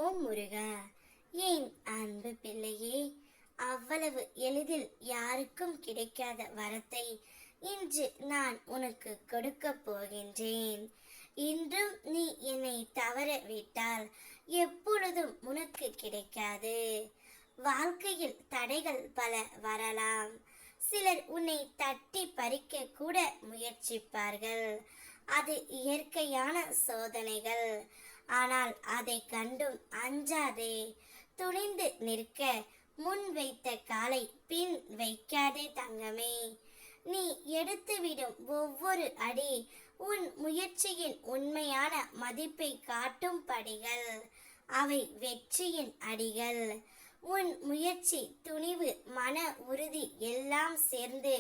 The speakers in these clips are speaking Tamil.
ஓம் முருகா. ஏன் அன்பு பிள்ளையே, அவ்வளவு எளிதில் யாருக்கும் கிடைக்காத வரத்தை இன்று நான் உனக்கு கொடுக்க போகின்றேன். இன்றும் நீ என்னை தவற விட்டால் எப்பொழுதும் உனக்கு கிடைக்காது. வாழ்க்கையில் தடைகள் பல வரலாம். சிலர் உன்னை தட்டி பறிக்க கூட முயற்சிப்பார்கள். அது இயற்கையான சோதனைகள். ஆனால் அதை கண்டும் அஞ்சாதே. துணிந்து நிற்க முன் வைத்த காலை பின் வைக்காதே தங்கமே. நீ எடுத்துவிடும் ஒவ்வொரு அடி உன் முயற்சியின் உண்மையான மதிப்பை காட்டும் படிகள். அவை வெற்றியின் அடிகள். உன் முயற்சி, துணிவு, மன உறுதி எல்லாம் சேர்ந்து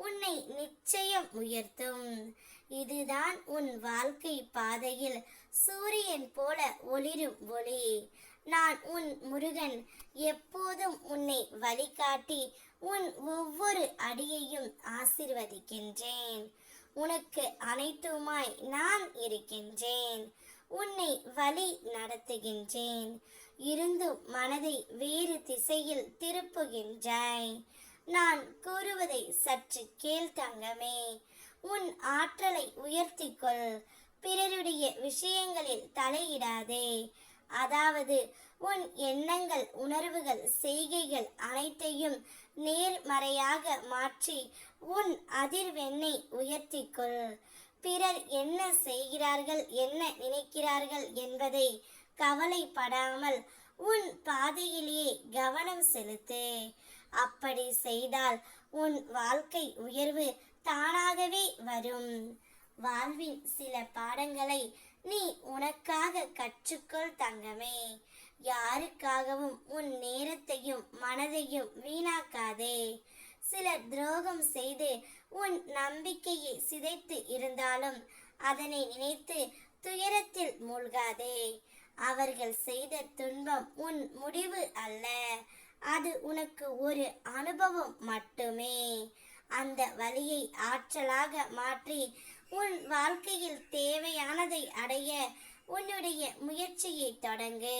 உன்னை நிச்சயம் உயர்த்தும். இதுதான் உன் வாழ்க்கை பாதையில் சூரியன் போல ஒளிரும் ஒளி. நான் உன் முருகன், எப்போதும் உன்னை வழிகாட்டி உன் ஒவ்வொரு அடியையும் ஆசிர்வதிக்கின்றேன். உனக்கு அனைத்துமாய் நான் இருக்கின்றேன். உன்னை வழி நடத்துகின்றேன். இருந்தும் மனதை வேறு திசையில் திருப்புகின்றாய். நான் கூறுவதை சற்று கேள் தங்கமே. உன் ஆற்றலை உயர்த்திக்கொள். பிறருடைய விஷயங்களில் தலையிடாதே. அதாவது உன் எண்ணங்கள், உணர்வுகள், செய்கைகள் அனைத்தையும் நேர்மறையாக மாற்றி உன் அதிர்வெண்ணை உயர்த்திக்கொள். பிறர் என்ன செய்கிறார்கள், என்ன நினைக்கிறார்கள் என்பதை கவலைப்படாமல் உன் பாதையிலேயே கவனம் செலுத்து. அப்படி செய்தால் உன் வாழ்க்கை உயர்வு தானாகவே வரும். வாழ்வின் சில பாடங்களை நீ உனக்காக கற்றுக்கொள் தங்கமே. யாருக்காகவும் உன் நேரத்தையும் மனதையும் வீணாக்காதே. சிலர் துரோகம் செய்து உன் நம்பிக்கையை சிதைத்து இருந்தாலும் அதனை நினைத்து துயரத்தில் மூழ்காதே. அவர்கள் செய்த துன்பம் உன் முடிவு அல்ல. அது உனக்கு ஒரு அனுபவம் மட்டுமே. அந்த வலியை ஆற்றலாக மாற்றி உன் வாழ்க்கையில் தேவையானதை அடைய உன்னுடைய முயற்சியை தொடங்கு.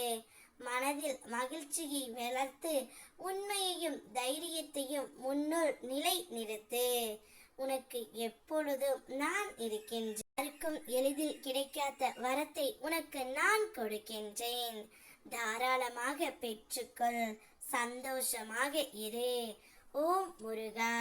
மனதில் மகிழ்ச்சியை வளர்த்து உண்மையையும் தைரியத்தையும் முன்னுள் நிலை நிறுத்து. உனக்கு எப்பொழுதும் நான் இருக்கின்றேன். யாருக்கும் எளிதில் கிடைக்காத வரத்தை உனக்கு நான் கொடுக்கின்றேன். தாராளமாக பெற்றுக்கொள். சந்தோஷமாக இரு. ஓம் முருகா.